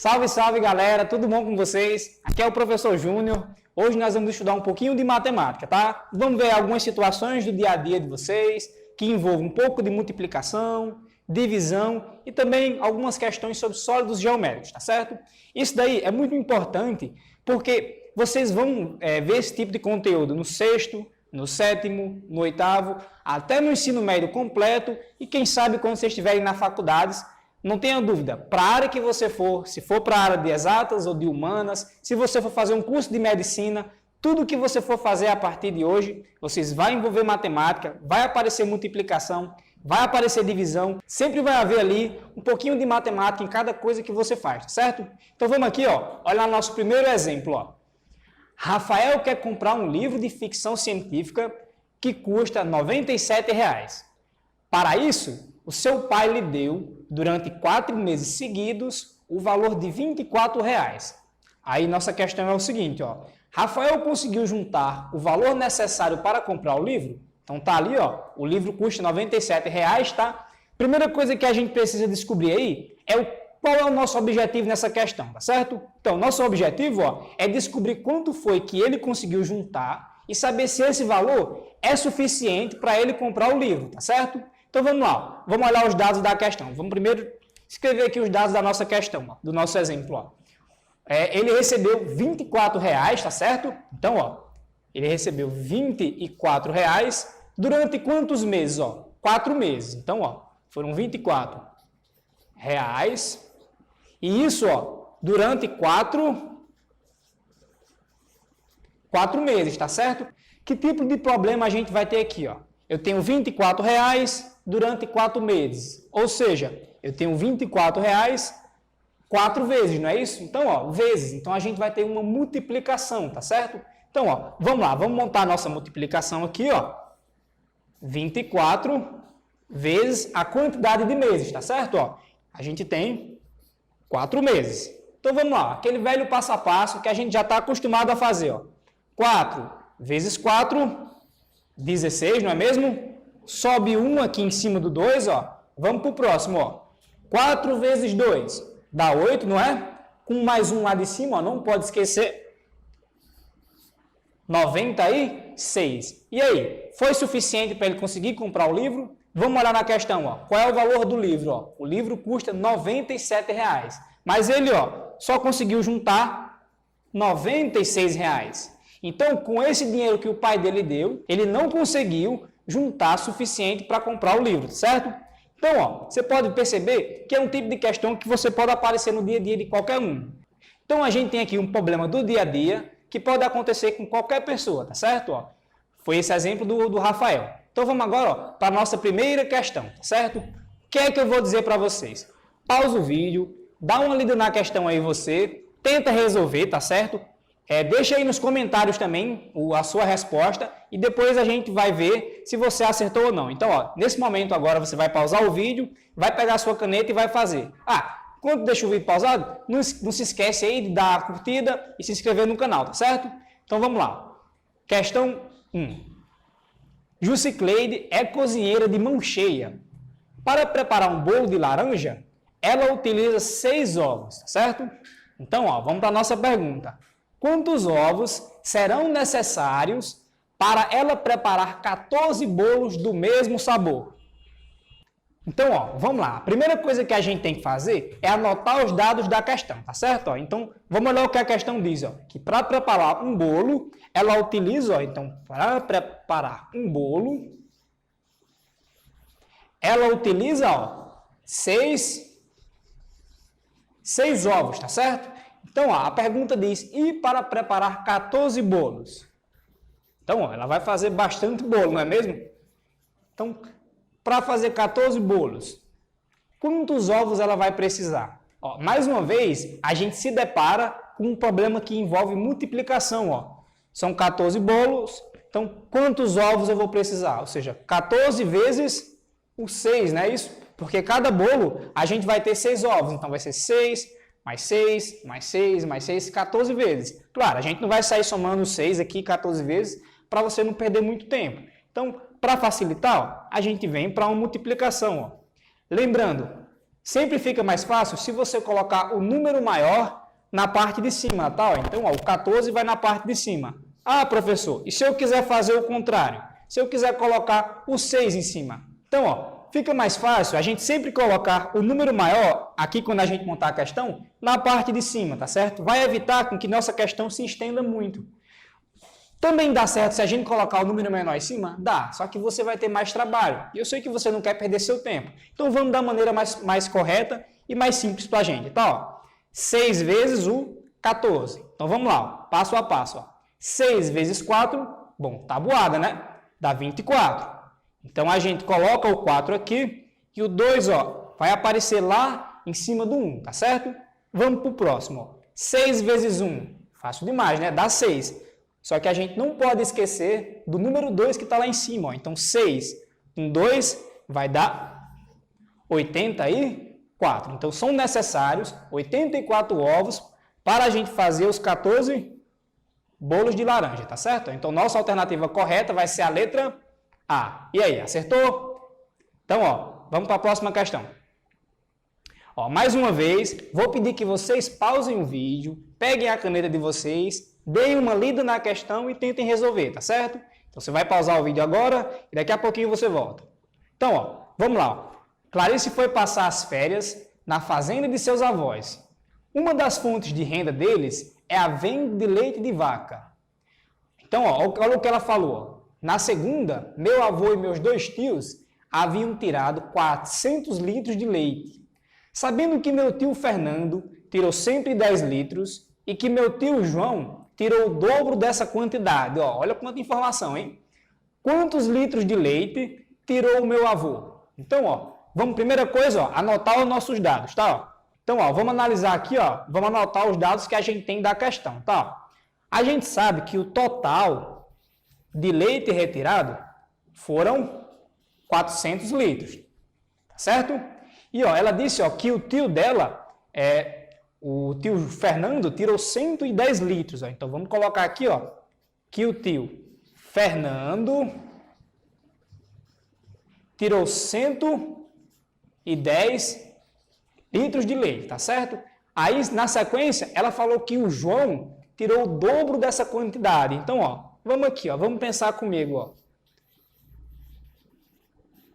Salve, salve galera, tudo bom com vocês? Aqui é o professor Júnior. Hoje nós vamos estudar um pouquinho de matemática, tá? Vamos ver algumas situações do dia a dia de vocês que envolvem um pouco de multiplicação, divisão e também algumas questões sobre sólidos geométricos, tá certo? Isso daí é muito importante porque vocês vão ver esse tipo de conteúdo no sexto, no sétimo, no oitavo, até no ensino médio completo e quem sabe quando vocês estiverem na faculdade. Não tenha dúvida, para a área que você for, se for para a área de exatas ou de humanas, se você for fazer um curso de medicina, tudo que você for fazer a partir de hoje, vocês vão envolver matemática, vai aparecer multiplicação, vai aparecer divisão, sempre vai haver ali um pouquinho de matemática em cada coisa que você faz, certo? Então vamos aqui, ó, olha nosso primeiro exemplo, ó. Rafael quer comprar um livro de ficção científica que custa R$ 97. Para isso, o seu pai lhe deu, durante 4 meses seguidos, o valor de R$ 24. Aí nossa questão é o seguinte, ó. Rafael conseguiu juntar o valor necessário para comprar o livro? Então tá ali, ó, o livro custa R$ 97, tá? Primeira coisa que a gente precisa descobrir aí é qual é o nosso objetivo nessa questão, tá certo? Então, nosso objetivo, ó, é descobrir quanto foi que ele conseguiu juntar e saber se esse valor é suficiente para ele comprar o livro, tá certo? Então vamos lá, vamos olhar os dados da questão. Vamos primeiro escrever aqui os dados da nossa questão, ó, do nosso exemplo. Ó. Ele recebeu R$ 24, tá certo? Então, ó, ele recebeu R$ 24 durante quantos meses? Ó? 4 meses. Então, ó, foram R$ 24. E isso, ó, durante 4 meses, tá certo? Que tipo de problema a gente vai ter aqui, ó? Eu tenho R$ 24 durante 4 meses. Ou seja, eu tenho R$ 24 4 vezes, não é isso? Então, ó, vezes. Então, a gente vai ter uma multiplicação, tá certo? Então, ó, vamos lá, vamos montar a nossa multiplicação aqui, ó. 24 vezes a quantidade de meses, tá certo? Ó, a gente tem 4 meses. Então, vamos lá, aquele velho passo a passo que a gente já está acostumado a fazer, ó. 4 vezes 4, 16, não é mesmo? Sobe 1 aqui em cima do 2, ó. Vamos para o próximo, ó. 4 vezes 2 dá 8, não é? Com mais um lá de cima, ó, não pode esquecer. 96. E aí, foi suficiente para ele conseguir comprar o livro? Vamos olhar na questão, ó. Qual é o valor do livro? Ó? O livro custa R$ 97. Mas ele, ó, só conseguiu juntar R$ 96. Então, com esse dinheiro que o pai dele deu, ele não conseguiu juntar suficiente para comprar o livro, certo? Então, ó, você pode perceber que é um tipo de questão que você pode aparecer no dia a dia de qualquer um. Então, a gente tem aqui um problema do dia a dia que pode acontecer com qualquer pessoa, tá certo? Ó, foi esse exemplo do Rafael. Então, vamos agora para a nossa primeira questão, tá certo? O que é que eu vou dizer para vocês? Pausa o vídeo, dá uma lida na questão aí você, tenta resolver, tá certo? Deixa aí nos comentários também a sua resposta e depois a gente vai ver se você acertou ou não. Então, ó, nesse momento agora você vai pausar o vídeo, vai pegar a sua caneta e vai fazer. Quando deixa o vídeo pausado, não se esquece aí de dar a curtida e se inscrever no canal, tá certo? Então vamos lá. Questão 1. Jucicleide é cozinheira de mão cheia. Para preparar um bolo de laranja, ela utiliza 6 ovos, tá certo? Então, ó, vamos para a nossa pergunta. Quantos ovos serão necessários para ela preparar 14 bolos do mesmo sabor? Então, ó, vamos lá. A primeira coisa que a gente tem que fazer é anotar os dados da questão, tá certo? Ó, então, vamos olhar o que a questão diz, ó, que para preparar um bolo, ela utiliza, ó, então, para preparar um bolo, ela utiliza, ó, 6 ovos, tá certo? Então, ó, a pergunta diz, e para preparar 14 bolos? Então, ó, ela vai fazer bastante bolo, não é mesmo? Então, para fazer 14 bolos, quantos ovos ela vai precisar? Ó, mais uma vez, a gente se depara com um problema que envolve multiplicação. Ó. São 14 bolos, então quantos ovos eu vou precisar? Ou seja, 14 vezes o 6, não é isso? Porque cada bolo a gente vai ter 6 ovos, então vai ser 6... mais 6, mais 6, mais 6, 14 vezes. Claro, a gente não vai sair somando 6 aqui 14 vezes para você não perder muito tempo. Então, para facilitar, ó, a gente vem para uma multiplicação. Ó. Lembrando, Sempre fica mais fácil se você colocar o número maior na parte de cima, tá? Então, ó, o 14 vai na parte de cima. Ah, professor, e se eu quiser fazer o contrário? Se eu quiser colocar o 6 em cima? Então, ó, fica mais fácil a gente sempre colocar o número maior, aqui quando a gente montar a questão, na parte de cima, tá certo? Vai evitar com que nossa questão se estenda muito. Também dá certo se a gente colocar o número menor em cima? Dá, só que você vai ter mais trabalho. E eu sei que você não quer perder seu tempo. Então, vamos da maneira mais correta e mais simples para a gente, tá? Ó, 6 vezes o 14. Então, vamos lá, ó, passo a passo. Ó. 6 vezes 4, bom, tabuada, né? Dá 24. Então, a gente coloca o 4 aqui e o 2, ó, vai aparecer lá em cima do 1, tá certo? Vamos para o próximo. Ó. 6 vezes 1, fácil demais, né? Dá 6. Só que a gente não pode esquecer do número 2 que está lá em cima. Ó. Então, 6 com 2 vai dar 84. Então, são necessários 84 ovos para a gente fazer os 14 bolos de laranja, tá certo? Então, nossa alternativa correta vai ser a letra A. E aí, acertou? Então, ó, vamos para a próxima questão. Ó, mais uma vez, vou pedir que vocês pausem o vídeo, peguem a caneta de vocês, deem uma lida na questão e tentem resolver, tá certo? Então, você vai pausar o vídeo agora e daqui a pouquinho você volta. Então, ó, vamos lá. Ó. Clarice foi passar as férias na fazenda de seus avós. Uma das fontes de renda deles é a venda de leite de vaca. Então, ó, olha o que ela falou. Ó. Na segunda, meu avô e meus 2 tios haviam tirado 400 litros de leite. Sabendo que meu tio Fernando tirou 110 litros e que meu tio João tirou o dobro dessa quantidade. Ó, olha quanta informação, hein? Quantos litros de leite tirou o meu avô? Então, ó, vamos, primeira coisa, ó, anotar os nossos dados, tá? Ó. Então, ó, vamos analisar aqui, ó, vamos anotar os dados que a gente tem da questão, tá? A gente sabe que o total de leite retirado foram 400 litros, tá certo? E, ó, ela disse, ó, que o tio dela, o tio Fernando, tirou 110 litros. Ó. Então, vamos colocar aqui, ó, que o tio Fernando tirou 110 litros de leite, tá certo? Aí, na sequência, ela falou que o João tirou o dobro dessa quantidade. Então, ó, vamos aqui, ó, vamos pensar comigo, ó.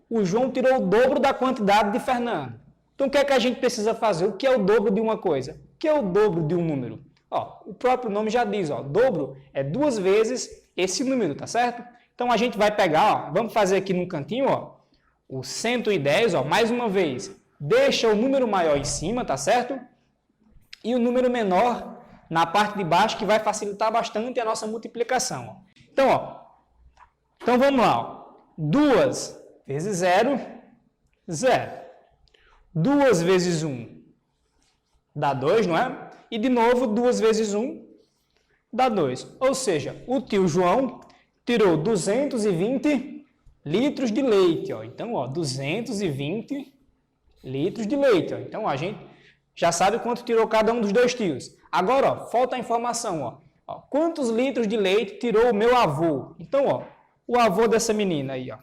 O João tirou o dobro da quantidade de Fernando. Então, o que é que a gente precisa fazer? O que é o dobro de uma coisa? O que é o dobro de um número? Ó, o próprio nome já diz, ó, dobro é 2 vezes esse número, tá certo? Então, a gente vai pegar, ó, vamos fazer aqui no cantinho, ó, o 110, ó, mais uma vez, deixa o número maior em cima, tá certo? E o número menor na parte de baixo, que vai facilitar bastante a nossa multiplicação. Ó. Então, ó, então, vamos lá. Ó. 2 vezes 0, 0. 2 vezes 1 dá 2, não é? E, de novo, 2 vezes 1 dá 2. Ou seja, o tio João tirou 220 litros de leite. Ó. Então, ó, 220 litros de leite. Ó. Então, a gente já sabe quanto tirou cada um dos 2 tios. Agora, ó, falta a informação. Ó. Ó, quantos litros de leite tirou o meu avô? Então, ó, o avô dessa menina aí, ó.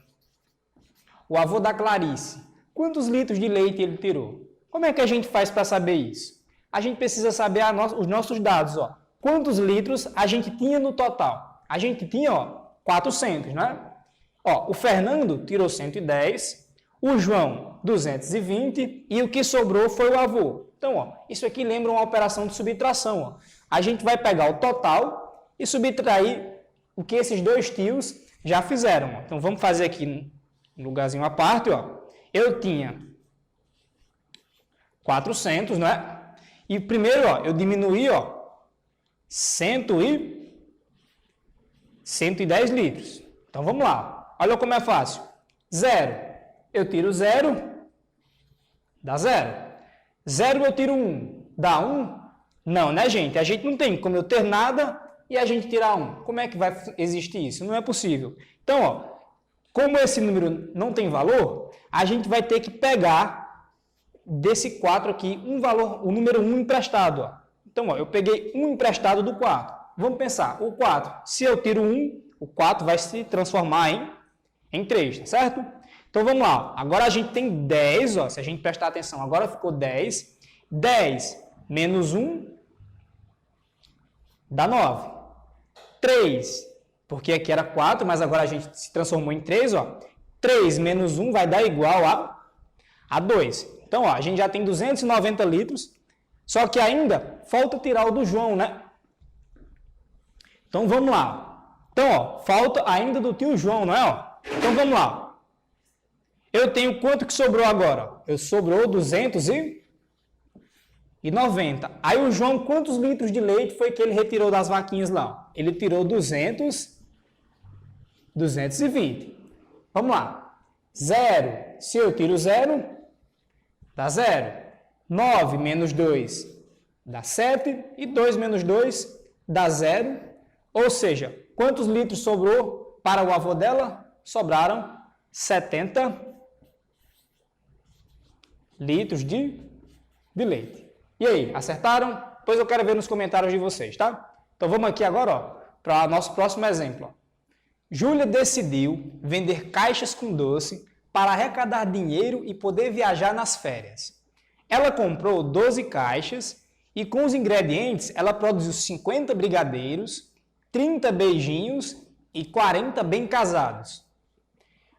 O avô da Clarice. Quantos litros de leite ele tirou? Como é que a gente faz para saber isso? A gente precisa saber os nossos dados. Ó. Quantos litros a gente tinha no total? A gente tinha, ó, 400, né? Ó, o Fernando tirou 110, o João 220 e o que sobrou foi o avô. Então, ó, isso aqui lembra uma operação de subtração. Ó. A gente vai pegar o total e subtrair o que esses 2 tios já fizeram. Ó. Então, vamos fazer aqui um lugarzinho à parte. Ó. Eu tinha 400, né? E primeiro, ó, eu diminuí, ó, 110 litros. Então, vamos lá. Olha como é fácil. 0. Eu tiro 0, dá 0. 0 eu tiro 1, dá 1? Não, né, gente? A gente não tem como eu ter nada e a gente tirar 1. Como é que vai existir isso? Não é possível. Então, ó, como esse número não tem valor, a gente vai ter que pegar desse 4 aqui um valor, o número 1 emprestado. Ó. Então, ó, eu peguei 1 emprestado do 4. Vamos pensar, o 4, se eu tiro 1, o 4 vai se transformar em 3, tá certo? Então, Então vamos lá. Agora a gente tem 10, ó, se a gente prestar atenção, agora ficou 10. 10 menos 1 dá 9. 3, porque aqui era 4, mas agora a gente se transformou em 3, ó. 3 menos 1 vai dar igual a 2. Então, ó, a gente já tem 290 litros, só que ainda falta tirar o do João, né? Então vamos lá. Então, ó, falta ainda do tio João, não é? Ó? Então vamos lá. Eu tenho quanto que sobrou agora? Sobrou 290. Aí o João, quantos litros de leite foi que ele retirou das vaquinhas lá? Ele tirou 220. Vamos lá. 0. Se eu tiro 0, dá 0. 9 menos 2 dá 7. E 2 menos 2 dá 0. Ou seja, quantos litros sobrou para o avô dela? Sobraram 70 litros de leite. E aí, acertaram? Pois eu quero ver nos comentários de vocês, tá? Então vamos aqui agora, para o nosso próximo exemplo. Ó. Júlia decidiu vender caixas com doce para arrecadar dinheiro e poder viajar nas férias. Ela comprou 12 caixas e com os ingredientes ela produziu 50 brigadeiros, 30 beijinhos e 40 bem casados.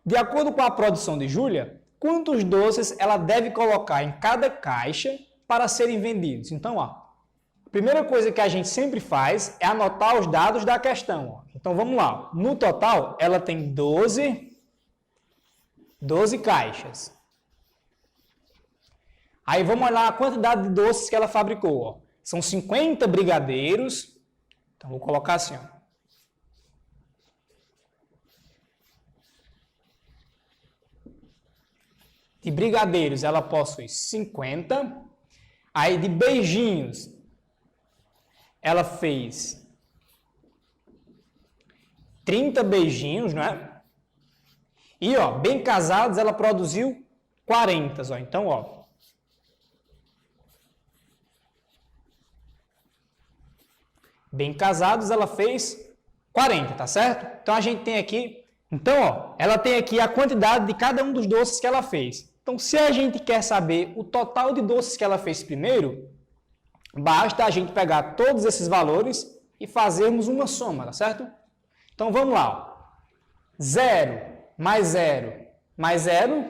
De acordo com a produção de Júlia, quantos doces ela deve colocar em cada caixa para serem vendidos? Então, ó, a primeira coisa que a gente sempre faz é anotar os dados da questão. Ó. Então, vamos lá. No total, ela tem 12 caixas. Aí, vamos olhar a quantidade de doces que ela fabricou. Ó. São 50 brigadeiros. Então, vou colocar assim, ó. De brigadeiros, ela possui 50. Aí, de beijinhos, ela fez 30 beijinhos, não é? E, ó, bem casados, ela produziu 40, ó. Então, ó. Bem casados, ela fez 40, tá certo? Então, a gente tem aqui... Então, ó, ela tem aqui a quantidade de cada um dos doces que ela fez. Então, se a gente quer saber o total de doces que ela fez primeiro, basta a gente pegar todos esses valores e fazermos uma soma, tá certo? Então, vamos lá. 0 mais 0 mais 0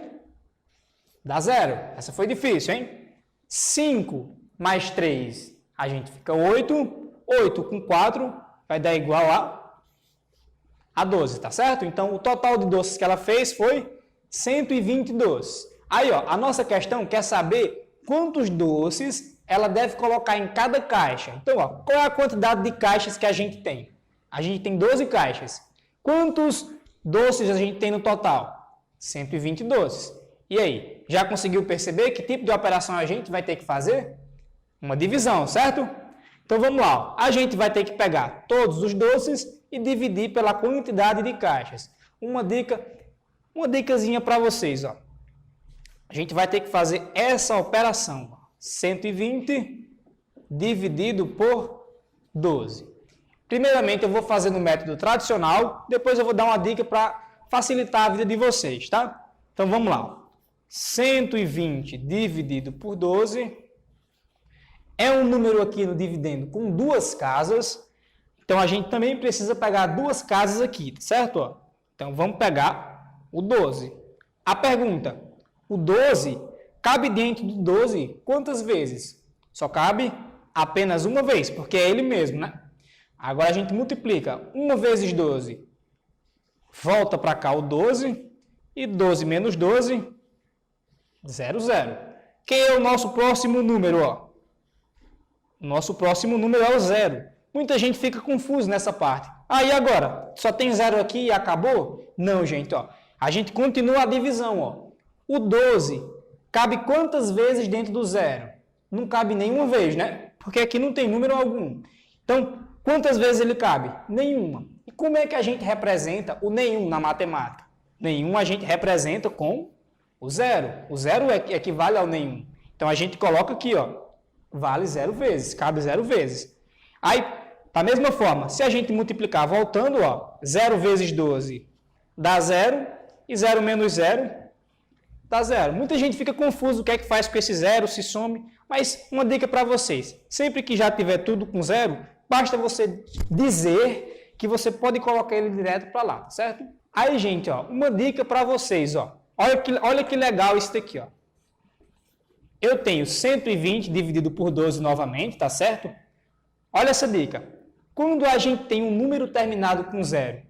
dá 0. Essa foi difícil, hein? 5 mais 3, a gente fica 8. 8 com 4 vai dar igual a 12, tá certo? Então, o total de doces que ela fez foi 120 doces. Aí, ó, a nossa questão quer saber quantos doces ela deve colocar em cada caixa. Então, ó, qual é a quantidade de caixas que a gente tem? A gente tem 12 caixas. Quantos doces a gente tem no total? 120 doces. E aí, já conseguiu perceber que tipo de operação a gente vai ter que fazer? Uma divisão, certo? Então, vamos lá. A gente vai ter que pegar todos os doces e dividir pela quantidade de caixas. Uma dicasinha para vocês, ó. A gente vai ter que fazer essa operação. 120 dividido por 12. Primeiramente, eu vou fazer no método tradicional. Depois eu vou dar uma dica para facilitar a vida de vocês, tá? Então, vamos lá. 120 dividido por 12 é um número aqui no dividendo com duas casas. Então, a gente também precisa pegar duas casas aqui, certo? Ó? Então, vamos pegar o 12. A pergunta, o 12 cabe dentro do 12 quantas vezes? Só cabe apenas uma vez, porque é ele mesmo, né? Agora, a gente multiplica 1 vezes 12. Volta para cá o 12. E 12 menos 12, 0, 0. Quem é o nosso próximo número? Ó? O nosso próximo número é o 0. Muita gente fica confusa nessa parte. Aí agora, só tem 0 aqui e acabou? Não, gente. Ó. A gente continua a divisão. Ó. O 12 cabe quantas vezes dentro do 0? Não cabe nenhuma vez, né? Porque aqui não tem número algum. Então, quantas vezes ele cabe? Nenhuma. E como é que a gente representa o nenhum na matemática? Nenhum a gente representa com o 0. O 0 equivale ao nenhum. Então, a gente coloca aqui, ó, vale 0 vezes, cabe 0 vezes. Aí, da mesma forma, se a gente multiplicar voltando, ó, 0 vezes 12 dá 0, e 0 menos 0 dá zero. Muita gente fica confuso o que é que faz com esse zero, se some, mas uma dica para vocês, sempre que já tiver tudo com zero, basta você dizer que você pode colocar ele direto para lá, tá certo? Aí, gente, ó, uma dica para vocês, ó, olha que legal isso daqui, ó. Eu tenho 120 dividido por 12 novamente, tá certo? Olha essa dica. Quando a gente tem um número terminado com zero,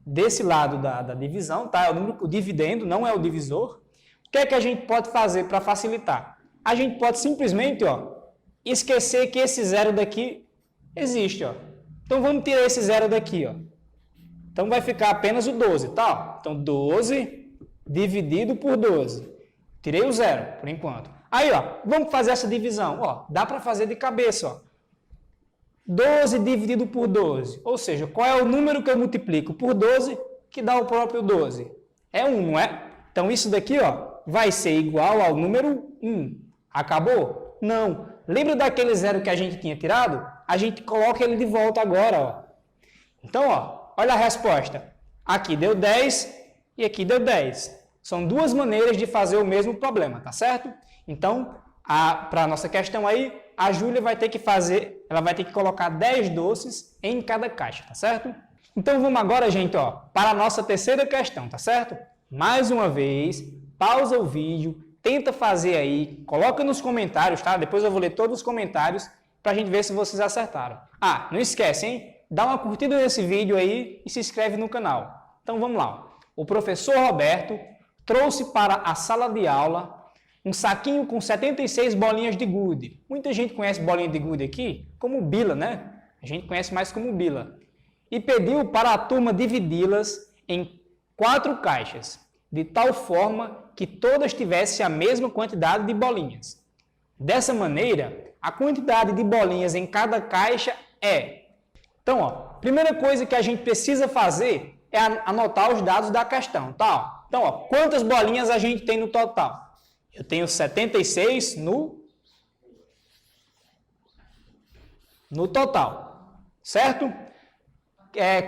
desse lado da divisão, tá? É o dividendo, não é o divisor. O que é que a gente pode fazer para facilitar? A gente pode simplesmente, ó, esquecer que esse zero daqui existe, ó. Então vamos tirar esse zero daqui, ó. Então vai ficar apenas o 12, tá? Então 12 dividido por 12. Tirei o zero por enquanto. Aí, ó, vamos fazer essa divisão, ó. Dá para fazer de cabeça, ó. 12 dividido por 12, ou seja, qual é o número que eu multiplico por 12 que dá o próprio 12? É 1, não é? Então isso daqui, ó, vai ser igual ao número 1. Acabou? Não. Lembra daquele zero que a gente tinha tirado? A gente coloca ele de volta agora, ó. Então, ó, olha a resposta. Aqui deu 10 e aqui deu 10. São duas maneiras de fazer o mesmo problema, tá certo? Então, para a nossa questão aí, a Júlia vai ter que fazer, ela vai ter que colocar 10 doces em cada caixa, tá certo? Então vamos agora, gente, ó, para a nossa terceira questão, tá certo? Mais uma vez, pausa o vídeo, tenta fazer aí, coloca nos comentários, tá? Depois eu vou ler todos os comentários para a gente ver se vocês acertaram. Ah, não esquece, hein? Dá uma curtida nesse vídeo aí e se inscreve no canal. Então vamos lá. O professor Roberto trouxe para a sala de aula um saquinho com 76 bolinhas de gude. Muita gente conhece bolinha de gude aqui como bila, né? A gente conhece mais como bila. E pediu para a turma dividi-las em 4 caixas, de tal forma que todas tivessem a mesma quantidade de bolinhas. Dessa maneira, a quantidade de bolinhas em cada caixa é... Então, ó, primeira coisa que a gente precisa fazer é anotar os dados da questão, tá? Então, ó, quantas bolinhas a gente tem no total? Eu tenho 76 no total, certo?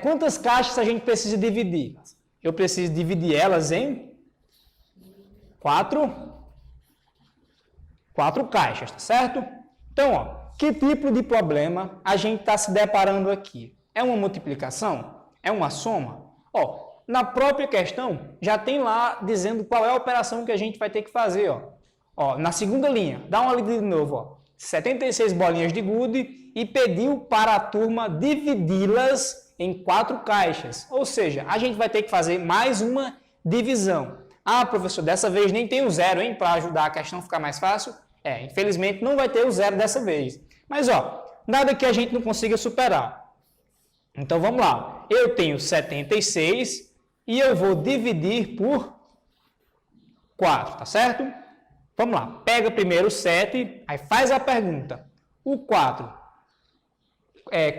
Quantas caixas a gente precisa dividir? Eu preciso dividir elas em 4 caixas, tá certo? Então, ó, que tipo de problema a gente está se deparando aqui? É uma multiplicação? É uma soma? Ó, na própria questão, já tem lá dizendo qual é a operação que a gente vai ter que fazer, ó. Ó, na segunda linha, dá uma lida de novo, ó. 76 bolinhas de gude e pediu para a turma dividi-las em 4 caixas. Ou seja, a gente vai ter que fazer mais uma divisão. Ah, professor, dessa vez nem tem o zero, hein, para ajudar a questão a ficar mais fácil. Infelizmente não vai ter o zero dessa vez. Mas, ó, nada que a gente não consiga superar. Então, vamos lá. Eu tenho 76 e eu vou dividir por 4, tá certo? Vamos lá. Pega primeiro o 7, aí faz a pergunta. O 4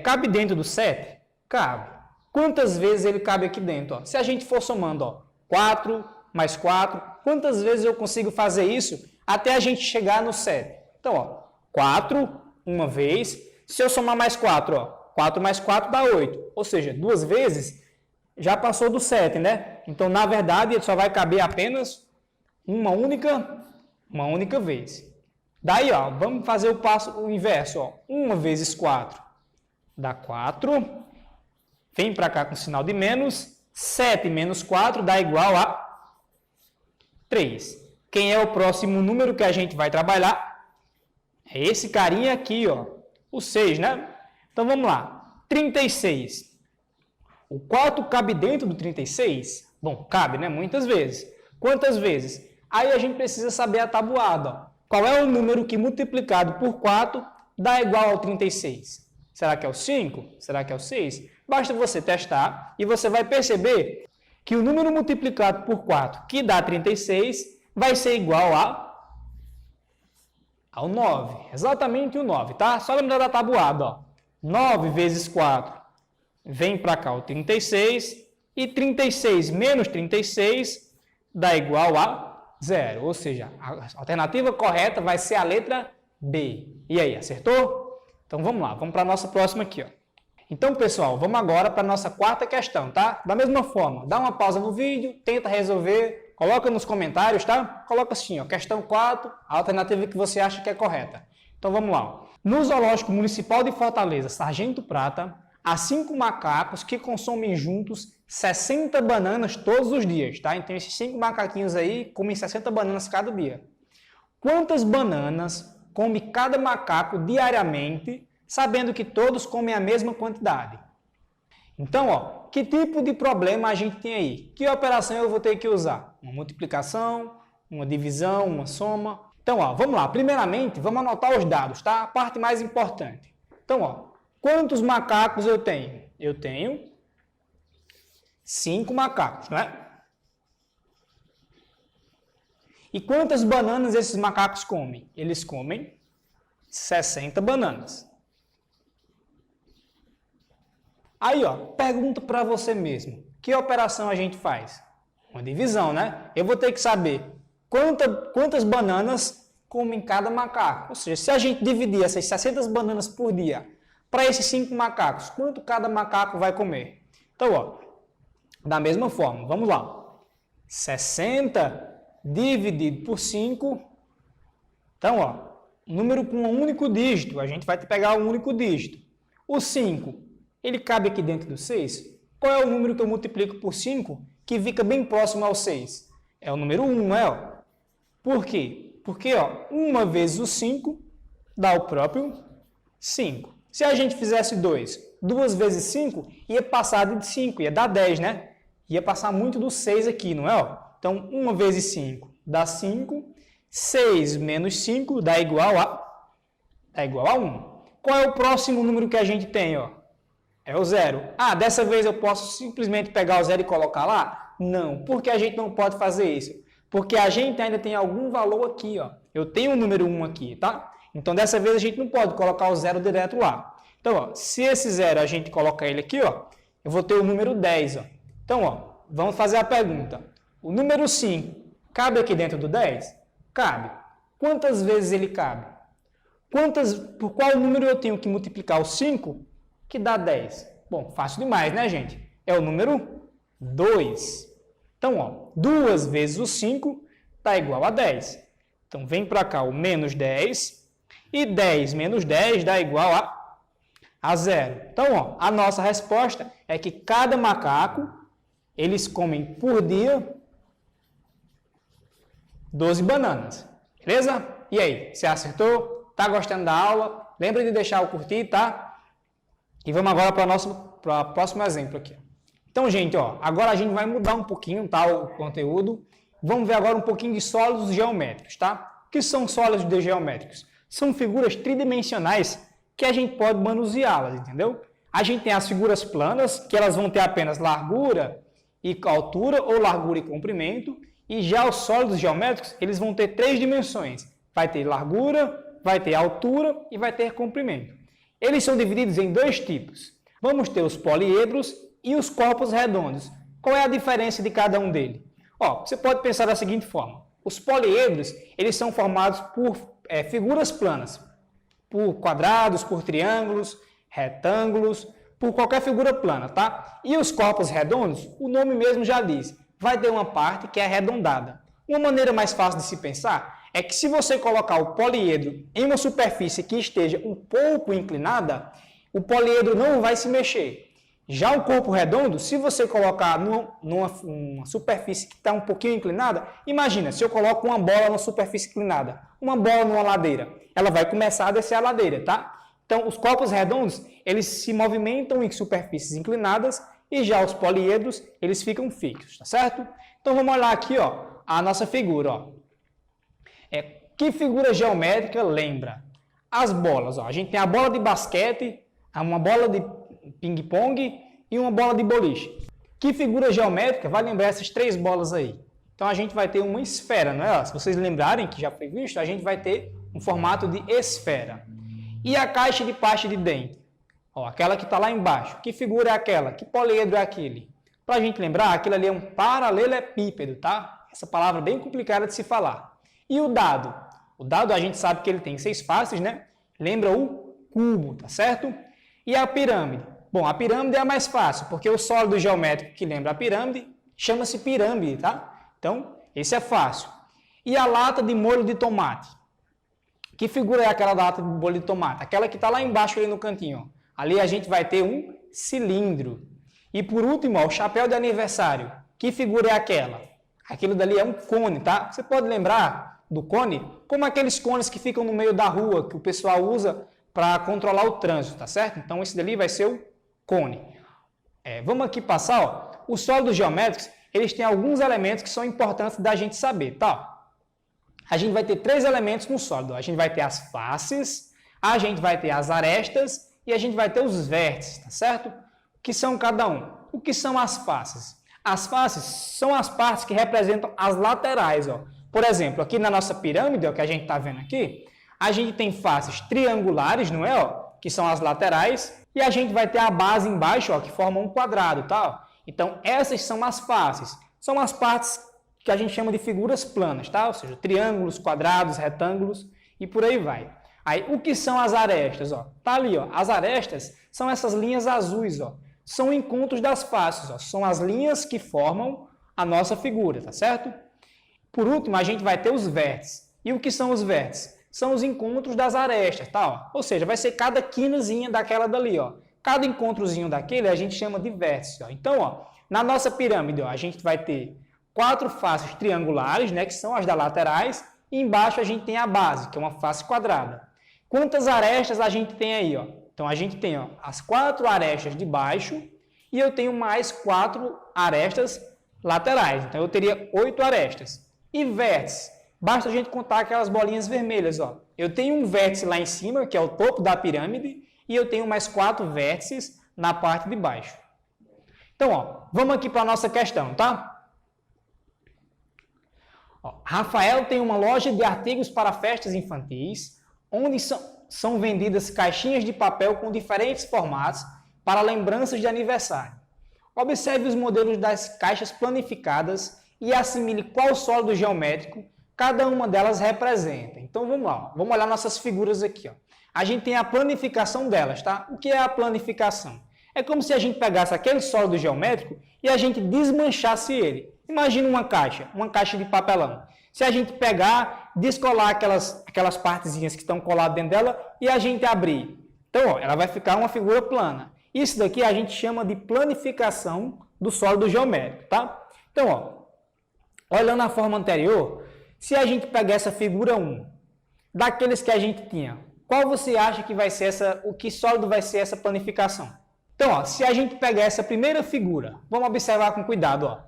cabe dentro do 7? Cabe. Quantas vezes ele cabe aqui dentro? Ó? Se a gente for somando, ó, 4 mais 4, quantas vezes eu consigo fazer isso até a gente chegar no 7? Então, ó, 4 uma vez. Se eu somar mais 4, ó, 4 mais 4 dá 8. Ou seja, 2 vezes já passou do 7, né? Então, na verdade, ele só vai caber apenas uma única vez. Daí, ó, vamos fazer o inverso, ó. 1 vezes 4 dá 4. Vem para cá com sinal de menos. 7 menos 4 dá igual a 3. Quem é o próximo número que a gente vai trabalhar? É esse carinha aqui, ó. O 6, né? Então, vamos lá. 36. O 4 cabe dentro do 36? Bom, cabe, né? Muitas vezes. Quantas vezes? Aí a gente precisa saber a tabuada, ó. Qual é o número que multiplicado por 4 dá igual ao 36? Será que é o 5? Será que é o 6? Basta você testar e você vai perceber que o número multiplicado por 4, que dá 36, vai ser igual ao 9. Exatamente o 9, tá? Só lembrar da tabuada, ó. 9 vezes 4 vem para cá o 36 e 36 menos 36 dá igual a 0. Ou seja, a alternativa correta vai ser a letra B. E aí, acertou? Então vamos lá, vamos para a nossa próxima aqui, ó. Então, pessoal, vamos agora para a nossa quarta questão, tá? Da mesma forma, dá uma pausa no vídeo, tenta resolver coloca nos comentários, tá? Coloca assim, ó, questão 4, a alternativa que você acha que é correta. Então vamos lá. No Zoológico Municipal de Fortaleza, Sargento Prata, há 5 macacos que consomem juntos 60 bananas todos os dias, tá? Então esses 5 macaquinhos aí comem 60 bananas cada dia. Quantas bananas come cada macaco diariamente, sabendo que todos comem a mesma quantidade? Então, ó, que tipo de problema a gente tem aí? Que operação eu vou ter que usar? Uma multiplicação, uma divisão, uma soma? Então, ó, vamos lá. Primeiramente, vamos anotar os dados, tá? A parte mais importante. Então, ó, quantos macacos eu tenho? Eu tenho 5 macacos, né? E quantas bananas esses macacos comem? Eles comem 60 bananas. Aí, ó, pergunta para você mesmo. Que operação a gente faz? Uma divisão, né? Eu vou ter que saber quantas bananas comem cada macaco. Ou seja, se a gente dividir essas 60 bananas por dia para esses 5 macacos, quanto cada macaco vai comer? Então, ó, da mesma forma, vamos lá. 60 dividido por 5. Então, ó, número com um único dígito, a gente vai pegar um único dígito. O 5, ele cabe aqui dentro do 6. Qual é o número que eu multiplico por 5 que fica bem próximo ao 6? É o número 1, não é? Ó? Por quê? Porque, ó, 1 vezes o 5 dá o próprio 5. Se a gente fizesse 2 vezes 5, ia passar de 5, ia dar 10, né? Ia passar muito do 6 aqui, não é? Ó? Então, 1 vezes 5 dá 5. 6 menos 5 dá igual a 1. Qual é o próximo número que a gente tem? Ó? É o 0. Ah, dessa vez eu posso simplesmente pegar o 0 e colocar lá? Não. Por que a gente não pode fazer isso? Porque a gente ainda tem algum valor aqui. Ó. Eu tenho o número 1 aqui, tá? Então, dessa vez a gente não pode colocar o 0 direto lá. Então, ó, se esse 0 a gente colocar ele aqui, ó, eu vou ter o número 10. Ó. Então, ó, vamos fazer a pergunta. O número 5 cabe aqui dentro do 10? Cabe. Quantas vezes ele cabe? Por qual número eu tenho que multiplicar o 5 que dá 10? Bom, fácil demais, né, gente? É o número 2. Então, ó, 2 vezes o 5 dá igual a 10. Então, vem para cá o menos 10. E 10 menos 10 dá igual a 0. Então, ó, a nossa resposta é que cada macaco, eles comem por dia 12 bananas. Beleza? E aí, você acertou? Tá gostando da aula? Lembra de deixar o curtir, tá? E vamos agora para o próximo exemplo aqui. Então, gente, ó, agora a gente vai mudar um pouquinho, tá, o conteúdo. Vamos ver agora um pouquinho de sólidos geométricos, tá? O que são sólidos geométricos? São figuras tridimensionais que a gente pode manuseá-las, entendeu? A gente tem as figuras planas, que elas vão ter apenas largura e altura, ou largura e comprimento. E já os sólidos geométricos, eles vão ter 3 dimensões. Vai ter largura, vai ter altura e vai ter comprimento. Eles são divididos em 2 tipos. Vamos ter os poliedros e os corpos redondos. Qual é a diferença de cada um deles? Ó, você pode pensar da seguinte forma. Os poliedros, eles são formados por figuras planas. Por quadrados, por triângulos, retângulos, por qualquer figura plana, tá? E os corpos redondos, o nome mesmo já diz. Vai ter uma parte que é arredondada. Uma maneira mais fácil de se pensar é que se você colocar o poliedro em uma superfície que esteja um pouco inclinada, o poliedro não vai se mexer. Já o corpo redondo, se você colocar numa superfície que está um pouquinho inclinada, imagina, se eu coloco uma bola numa superfície inclinada, uma bola numa ladeira, ela vai começar a descer a ladeira, tá? Então, os corpos redondos, eles se movimentam em superfícies inclinadas, e já os poliedros, eles ficam fixos, tá certo? Então, vamos olhar aqui, ó, a nossa figura, ó. Que figura geométrica lembra? As bolas, ó. A gente tem a bola de basquete, uma bola de ping-pong e uma bola de boliche. Que figura geométrica vai lembrar essas 3 bolas aí? Então, a gente vai ter uma esfera, não é? Se vocês lembrarem, que já foi visto, a gente vai ter um formato de esfera. E a caixa de pasta de dente? Ó, aquela que está lá embaixo. Que figura é aquela? Que poliedro é aquele? Para a gente lembrar, aquilo ali é um paralelepípedo, tá? Essa palavra é bem complicada de se falar. E o dado? O dado a gente sabe que ele tem 6 faces, né? Lembra o cubo, tá certo? E a pirâmide? Bom, a pirâmide é a mais fácil, porque o sólido geométrico que lembra a pirâmide chama-se pirâmide, tá? Então, Esse é fácil. E a lata de molho de tomate? Que figura é aquela da lata de molho de tomate? Aquela que está lá embaixo ali no cantinho. Ó. Ali a gente vai ter um cilindro. E por último, ó, o chapéu de aniversário. Que figura é aquela? Aquilo dali é um cone, tá? Você pode lembrar do cone como aqueles cones que ficam no meio da rua, que o pessoal usa para controlar o trânsito, tá certo? Então esse dali vai ser o cone. Vamos aqui passar, ó. Os sólidos geométricos, eles têm alguns elementos que são importantes da gente saber, tá? A gente vai ter 3 elementos no sólido. A gente vai ter as faces, a gente vai ter as arestas e a gente vai ter os vértices, tá certo? O que são cada um? O que são as faces? As faces são as partes que representam as laterais, ó. Por exemplo, aqui na nossa pirâmide, ó, que a gente está vendo aqui, a gente tem faces triangulares, não é? Ó, que são as laterais, e a gente vai ter a base embaixo, ó, que forma um quadrado, tá? Então, essas são as faces. São as partes que a gente chama de figuras planas, tá? Ou seja, triângulos, quadrados, retângulos e por aí vai. Aí, o que são as arestas? Ó? Tá ali, ó. As arestas são essas linhas azuis, ó. São encontros das faces, ó. São as linhas que formam a nossa figura, tá certo? Por último, a gente vai ter os vértices. E o que são os vértices? São os encontros das arestas, tá? Ó. Ou seja, vai ser cada quinazinha daquela dali, ó. Cada encontrozinho daquele a gente chama de vértice, ó. Então, ó, na nossa pirâmide, ó, a gente vai ter 4 faces triangulares, né, que são as das laterais, e embaixo a gente tem a base, que é uma face quadrada. Quantas arestas a gente tem aí, ó? Então, a gente tem, ó, as 4 arestas de baixo e eu tenho mais 4 arestas laterais. Então, eu teria 8 arestas. E vértices? Basta a gente contar aquelas bolinhas vermelhas, ó. Eu tenho um vértice lá em cima, que é o topo da pirâmide, e eu tenho mais 4 vértices na parte de baixo. Então, ó, vamos aqui para a nossa questão, tá? Ó, Rafael tem uma loja de artigos para festas infantis, onde são vendidas caixinhas de papel com diferentes formatos para lembranças de aniversário. Observe os modelos das caixas planificadas e assimile qual sólido geométrico cada uma delas representa. Então vamos lá, ó. Vamos olhar nossas figuras aqui. Ó. A gente tem a planificação delas, tá? O que é a planificação? É como se a gente pegasse aquele sólido geométrico e a gente desmanchasse ele. Imagina uma caixa de papelão. Se a gente pegar, descolar aquelas partezinhas que estão coladas dentro dela e a gente abrir. Então, ó, ela vai ficar uma figura plana. Isso daqui a gente chama de planificação do sólido geométrico, tá? Então, ó, olhando a forma anterior, se a gente pegar essa figura 1, daqueles que a gente tinha, qual você acha que vai ser o que sólido vai ser essa planificação? Então, ó, se a gente pegar essa primeira figura, vamos observar com cuidado, ó.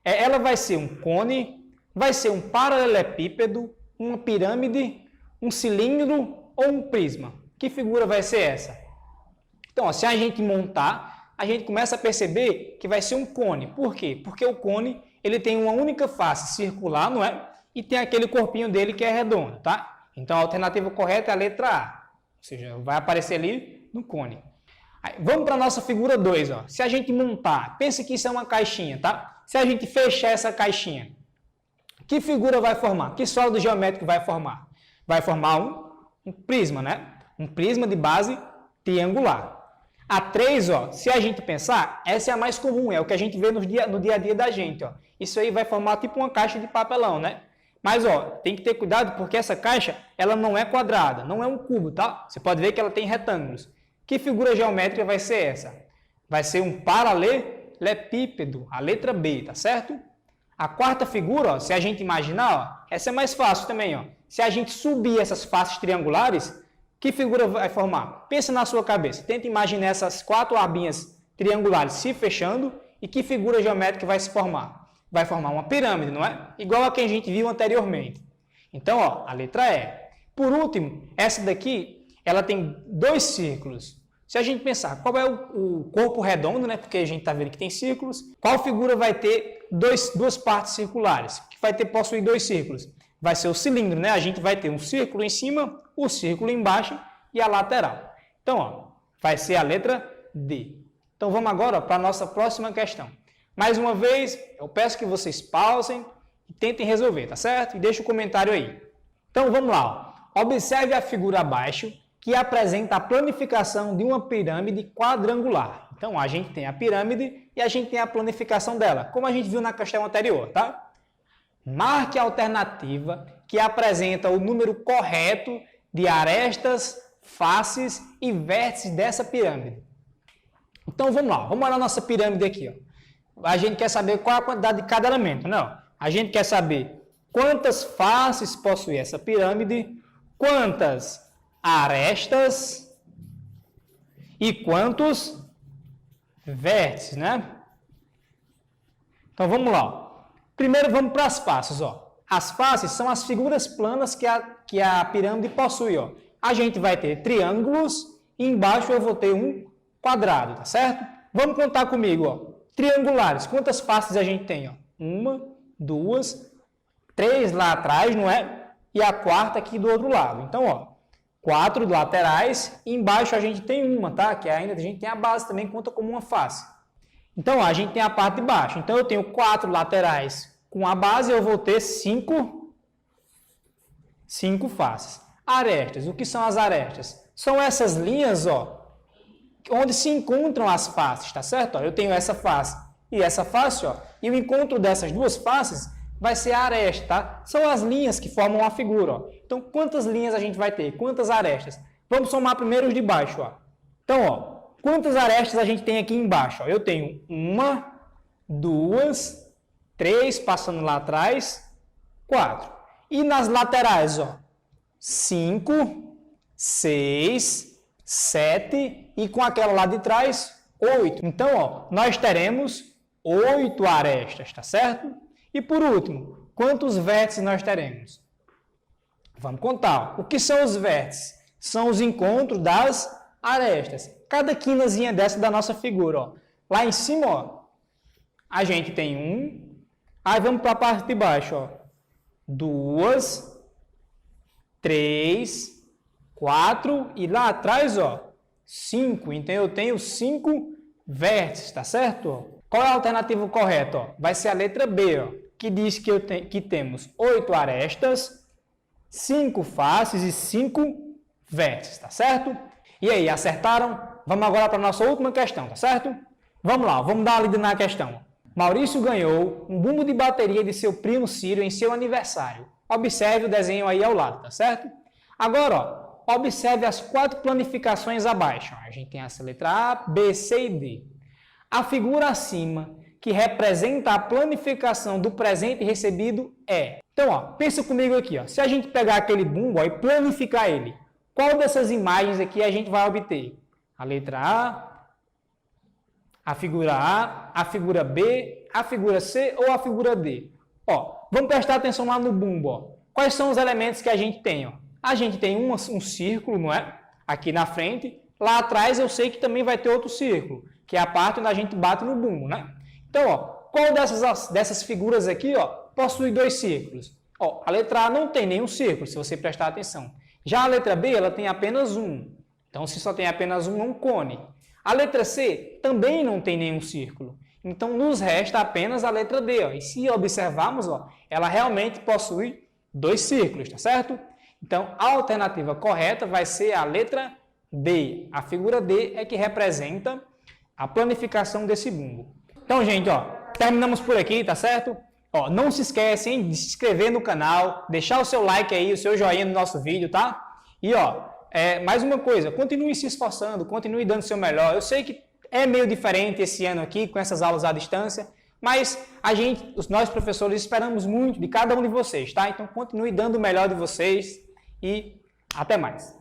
Ela vai ser um cone, vai ser um paralelepípedo, uma pirâmide, um cilindro ou um prisma. Que figura vai ser essa? Então, ó, se a gente montar, a gente começa a perceber que vai ser um cone. Por quê? Porque o cone ele tem uma única face circular, não é? E tem aquele corpinho dele que é redondo, tá? Então, a alternativa correta é a letra A. Ou seja, vai aparecer ali no cone. Aí, vamos para a nossa figura 2. Ó. Se a gente montar, pensa que isso é uma caixinha, tá? Se a gente fechar essa caixinha, que figura vai formar? Que sólido geométrico vai formar? Vai formar um prisma, né? Um prisma de base triangular. A 3, ó, se a gente pensar, essa é a mais comum, é o que a gente vê no dia a dia da gente. Ó. Isso aí vai formar tipo uma caixa de papelão, né? Mas, ó, tem que ter cuidado porque essa caixa, ela não é quadrada, não é um cubo, tá? Você pode ver que ela tem retângulos. Que figura geométrica vai ser essa? Vai ser um paralelepípedo, a letra B, tá certo? A quarta figura, ó, se a gente imaginar, ó, essa é mais fácil também, ó. Se a gente subir essas faces triangulares, que figura vai formar? Pensa na sua cabeça, tenta imaginar essas 4 abinhas triangulares se fechando e que figura geométrica vai se formar? Vai formar uma pirâmide, não é? Igual a que a gente viu anteriormente. Então, ó, a letra E. Por último, essa daqui, ela tem 2 círculos. Se a gente pensar, qual é o corpo redondo, né? Porque a gente está vendo que tem círculos. Qual figura vai ter duas partes circulares? Que vai possuir 2 círculos? Vai ser o cilindro, né? A gente vai ter um círculo em cima, o círculo embaixo e a lateral. Então, ó, vai ser a letra D. Então, vamos agora para a nossa próxima questão. Mais uma vez, eu peço que vocês pausem e tentem resolver, tá certo? E deixem o comentário aí. Então, vamos lá. Ó. Observe a figura abaixo, que apresenta a planificação de uma pirâmide quadrangular. Então, a gente tem a pirâmide e a gente tem a planificação dela, como a gente viu na questão anterior, tá? Marque a alternativa que apresenta o número correto de arestas, faces e vértices dessa pirâmide. Então vamos lá, vamos olhar a nossa pirâmide aqui. Ó. A gente quer saber qual a quantidade de cada elemento, não? A gente quer saber quantas faces possui essa pirâmide, quantas arestas e quantos vértices, né? Então vamos lá. Primeiro vamos para as faces, ó. As faces são as figuras planas que a pirâmide possui, ó. A gente vai ter triângulos e embaixo eu vou ter um quadrado, tá certo? Vamos contar comigo, ó. Triangulares, quantas faces a gente tem, ó? 1, 2, 3 lá atrás, não é? E a quarta aqui do outro lado. Então, ó, 4 laterais e embaixo a gente tem uma, tá? Que ainda a gente tem a base também, conta como uma face. Então, ó, a gente tem a parte de baixo. Então, eu tenho 4 laterais com a base, eu vou ter 5 faces. Arestas, o que são as arestas? São essas linhas, ó, onde se encontram as faces, tá certo? Ó, eu tenho essa face e essa face, ó, e o encontro dessas duas faces vai ser a aresta, tá? São as linhas que formam a figura, ó. Então, quantas linhas a gente vai ter? Quantas arestas? Vamos somar primeiro os de baixo, ó. Então, ó, quantas arestas a gente tem aqui embaixo? Ó? Eu tenho 1, 2, 3, passando lá atrás, 4. E nas laterais, ó, 5, 6, 7 e com aquela lá de trás, 8. Então, ó, nós teremos 8 arestas, tá certo? E por último, quantos vértices nós teremos? Vamos contar. Ó. O que são os vértices? São os encontros das arestas. Cada quinazinha dessa da nossa figura, ó. Lá em cima, ó, a gente tem 1. Aí vamos para a parte de baixo, ó. 2, 3, 4 e lá atrás, ó, 5. Então eu tenho 5 vértices, tá certo? Qual é a alternativa correta? Ó? Vai ser a letra B, ó, que diz que temos 8 arestas, 5 faces e 5 vértices, tá certo? E aí, acertaram? Vamos agora para a nossa última questão, tá certo? Vamos lá, vamos dar uma lida na questão. Maurício ganhou um bumbo de bateria de seu primo Círio em seu aniversário. Observe o desenho aí ao lado, tá certo? Agora, ó, observe as 4 planificações abaixo. A gente tem essa letra A, B, C e D. A figura acima, que representa a planificação do presente recebido, é... Então, ó, pensa comigo aqui, ó. Se a gente pegar aquele bumbo ó, e planificar ele, qual dessas imagens aqui a gente vai obter? A letra a figura B, a figura C ou a figura D? Ó, vamos prestar atenção lá no bumbo. Ó. Quais são os elementos que a gente tem? Ó? A gente tem um círculo, não é? Aqui na frente. Lá atrás eu sei que também vai ter outro círculo, que é a parte onde a gente bate no bumbo, né? Então, ó, qual dessas figuras aqui ó, possui 2 círculos? Ó, a letra A não tem nenhum círculo, se você prestar atenção. Já a letra B, ela tem apenas um. Então, se só tem apenas um, é um cone. A letra C também não tem nenhum círculo. Então, nos resta apenas a letra D. Ó. E se observarmos, ó, ela realmente possui 2 círculos, tá certo? Então, a alternativa correta vai ser a letra D. A figura D é que representa a planificação desse bumbo. Então, gente, ó, terminamos por aqui, tá certo? Ó, não se esquecem de se inscrever no canal, deixar o seu like aí, o seu joinha no nosso vídeo, tá? E, ó, mais uma coisa, continue se esforçando, continue dando o seu melhor. Eu sei que é meio diferente esse ano aqui, com essas aulas à distância, mas nós professores, esperamos muito de cada um de vocês, tá? Então, continue dando o melhor de vocês e até mais.